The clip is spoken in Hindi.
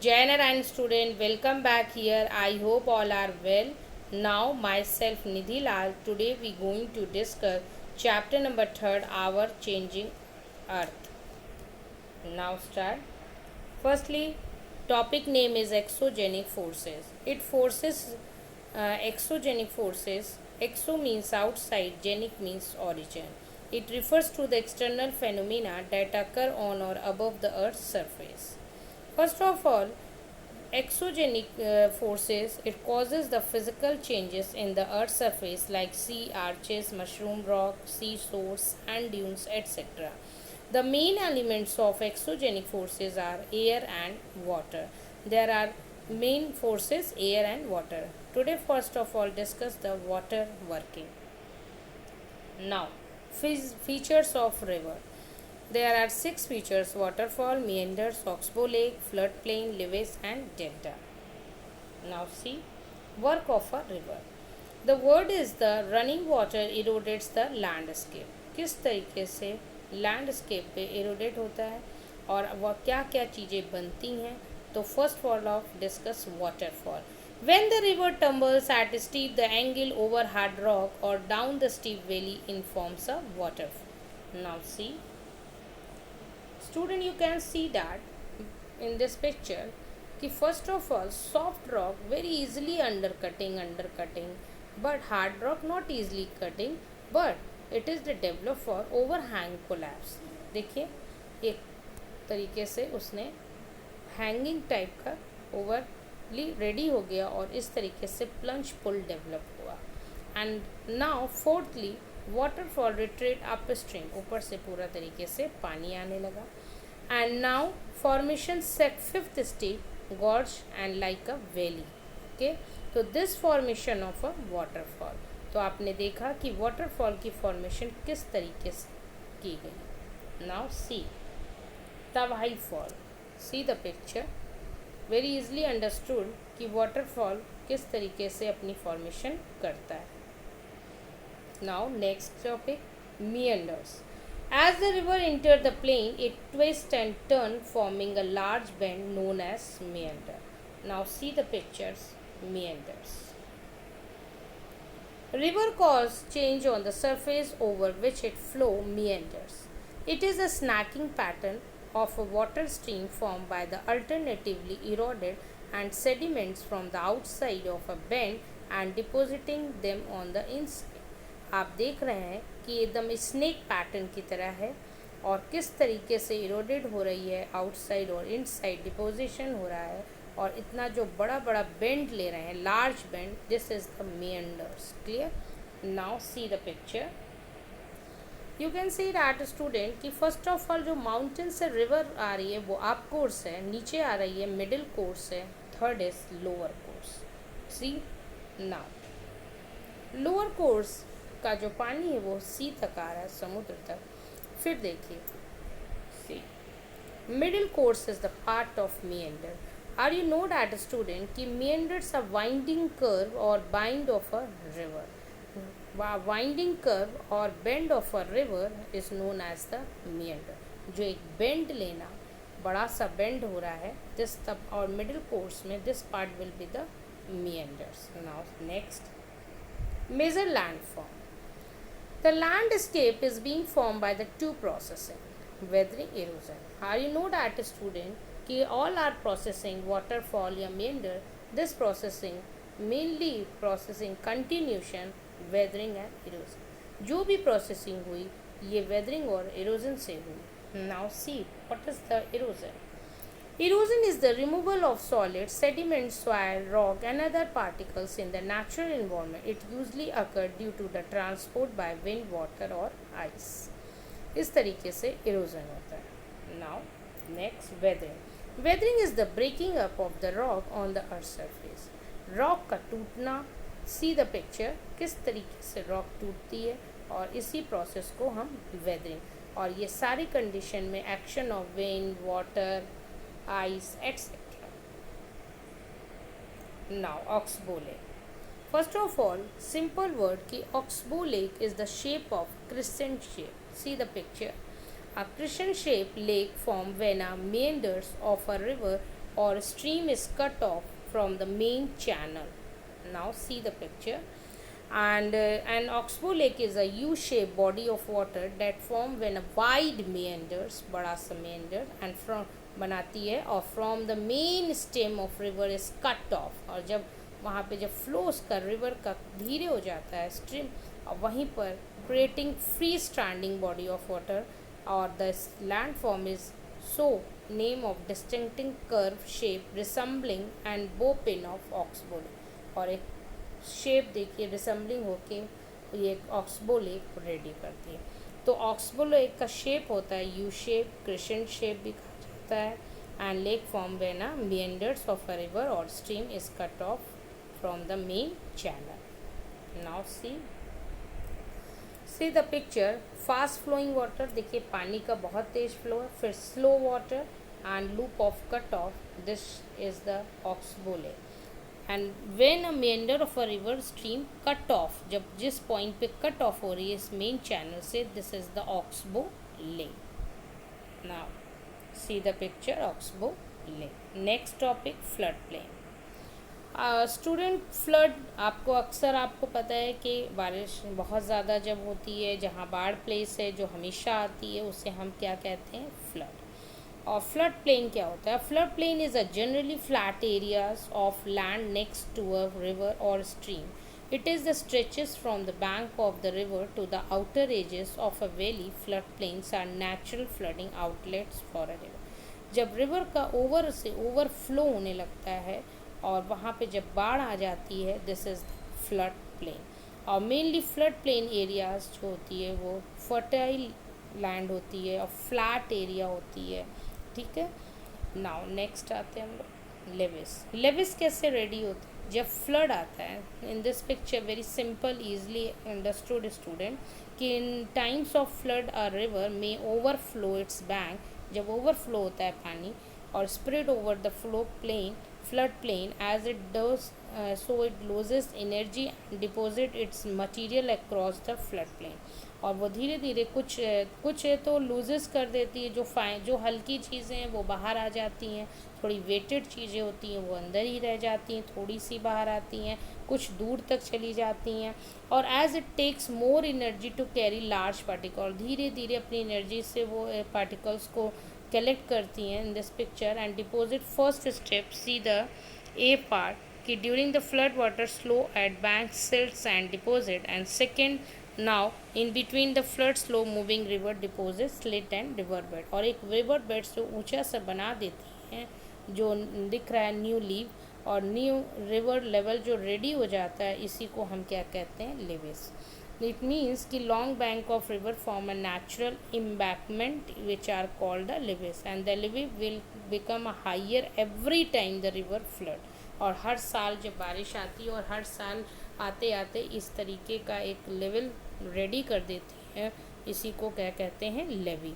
Jainer and student, welcome back here. I hope all are well. Now myself Nidhi Lal. Today we going to discuss chapter number 3, Our Changing Earth. Now start. Firstly, topic name is exogenic forces. It forces exogenic forces. Exo means outside, genic means origin. It refers to the external phenomena that occur on or above the Earth's surface. First of all, exogenic forces, it causes the physical changes in the Earth's surface like sea arches, mushroom rock, sea source, sand dunes, etc. The main elements of exogenic forces are air and water. There are main forces air and water. Today first of all discuss the water working. Now, features of river. There are 6 features: waterfall, meanders, oxbow lake, floodplain, levees and delta. Now see, work of a river. The word is the running water erodes the landscape. किस तरीके से लैंडस्केप पे इरोडेट होता है और वह क्या क्या चीज़ें बनती हैं, तो first of all discuss waterfall. When the river tumbles at a steep the angle over hard rock or down the steep valley informs a waterfall. Now see, student, you can see that in this picture कि first of all soft rock very easily undercutting, but hard rock not easily cutting, but it is the develop for overhang collapse. देखिए एक तरीके से उसने हैंगिंग टाइप का ओवरली रेडी हो गया और इस तरीके से प्लंज पुल डेवलप हुआ. And now fourthly waterfall retreat upstream, ऊपर से पूरा तरीके से पानी आने लगा. And now formation set fifth step gorge and like a valley. Okay, तो this formation of a waterfall. तो आपने देखा कि वाटरफॉल की फॉर्मेशन किस तरीके से की गई. नाउ सी तवाई fall. See the picture, very easily understood कि वाटरफॉल किस तरीके से अपनी फॉर्मेशन करता है. Now next topic, meanders. As the river entered the plain, it twists and turns, forming a large bend known as meander. Now see the pictures, meanders. River cause change on the surface over which it flow, meanders. It is a snacking pattern of a water stream formed by the alternatively eroded and sediments from the outside of a bend and depositing them on the inside. आप देख रहे हैं कि एकदम स्नेक पैटर्न की तरह है और किस तरीके से इरोडेड हो रही है, आउटसाइड और इनसाइड डिपोजिशन हो रहा है और इतना जो बड़ा बड़ा बेंड ले रहे हैं, large bend, this is the meanders. Clear. Now see the picture. You can see that student कि फर्स्ट ऑफ ऑल जो माउंटेन से रिवर आ रही है वो अप कोर्स है, नीचे आ रही है मिडिल कोर्स है, third is lower course. See now lower course का जो पानी है वो सी तक आ रहा है, समुद्र तक. फिर देखिए see middle course is the part of meander. Are you know that student कि meanders अ वाइंडिंग कर्व और bend of a river. Winding curve और bend of a river is known as the meander. जो एक बेंड लेना, बड़ा सा बेंड हो रहा है, दिस तब और मिडिल कोर्स में this part will be the meanders. Now next, major landform. The landscape is being formed by the two processing, weathering, erosion. How you know that student कि all are processing waterfall या meander. This processing mainly processing continuation, weathering and erosion. जो भी processing हुई ये weathering और erosion से हुई. Now see what is the erosion. Erosion is the removal of solids, sediments, soil, rock and other particles in the natural environment. It usually occurs due to the transport by wind, water or ice. इस तरीके से erosion होता है. Now next, weathering. Weathering is the breaking up of the rock on the earth's surface. Rock का टूटना. See the picture, किस तरीके से rock टूटती है और इसी process को हम weathering. और ये सारी condition में action of wind, water, ice, etc. Now oxbow lake. First of all, simple word कि oxbow lake is the shape of crescent shape. See the picture. A crescent shape lake form when a meanders of a river or stream is cut off from the main channel. Now see the picture. And an oxbow lake is a U-shaped body of water that form when a wide meanders, बड़ा सा meander, and from बनाती है, और from the main stem of river is cut off. और जब वहाँ पे जब flows का river का धीरे हो जाता है stream, और वहीं पर creating free standing body of water, or the landform is so name of distinctive curve shape resembling and bow pin of oxbow. और एक शेप देखिए रिसम्बलिंग होके ये ऑक्सबो लेक रेडी करती है. तो ऑक्सबो लेक का शेप होता है यू शेप, क्रिसेंट शेप भी कहा जाता है, and lake form when a meanders of a river और stream is cut off from the main channel. Now see the picture. Fast flowing water, देखिए पानी का बहुत तेज फ्लो है. फिर slow water and loop of cut off, this is the oxbow lake. And when a meander of a river stream cut off, जब जिस पॉइंट पे कट ऑफ हो रही है इस मेन चैनल से, this is the oxbow lake. Now see the picture oxbow lake. Next topic flood plain. Student, flood आपको अक्सर आपको पता है कि बारिश बहुत ज़्यादा जब होती है, जहाँ बाढ़ प्लेस है जो हमेशा आती है, उसे हम क्या कहते हैं, फ्लड. और फ्लड प्लेन क्या होता है? Flood plain is a generally flat areas of land next to a river और stream. It is the stretches from the bank of the river to the outer edges of a valley. Flood plains are natural flooding outlets for a river. जब रिवर का ओवर से ओवरफ्लो होने लगता है और वहाँ पे जब बाढ़ आ जाती है, दिस इज़ फ्लड प्लेन. और मेनली फ्लड प्लेन एरियाज जो होती है वो फर्टाइल लैंड होती है और फ्लैट एरिया होती है. ठीक है. नाउ नेक्स्ट आते हैं हम लोग लेविस. लेविस कैसे रेडी होती है? जब फ्लड आता है, in this picture very simple easily understood student, कि in times of flood a river में ओवरफ्लो इट्स बैंक. जब ओवरफ्लो होता है पानी और spread over the flow plain flood plain, as it does so it loses energy and deposit its material across the flood plain. और वो धीरे धीरे कुछ है तो लूजेस कर देती है, जो हल्की चीज़ें हैं वो बाहर आ जाती हैं, थोड़ी वेटेड चीज़ें होती हैं वो अंदर ही रह जाती हैं, थोड़ी सी बाहर आती हैं, कुछ दूर तक चली जाती हैं. और as it takes more energy to carry large particle, धीरे धीरे अपनी एनर्जी से वो पार्टिकल्स को कलेक्ट करती हैं in this picture and deposit. First step, see the A part, कि during the flood water slow at bank silts and deposit. And second, now in between the flood slow moving river deposit slit and river bed. और एक रिवर बेड से ऊंचा सा बना देती हैं जो दिख रहा है न्यू लीव, और न्यू रिवर लेवल जो रेडी हो जाता है, इसी को हम क्या कहते हैं, लेविस. इट मीन्स कि long bank of river form a natural embankment which are called the levees, and the levee will become higher every time the river flood. और हर साल जब बारिश आती है और हर साल आते आते इस तरीके का एक लेवल रेडी कर देती है, इसी को क्या कहते हैं, लेवी.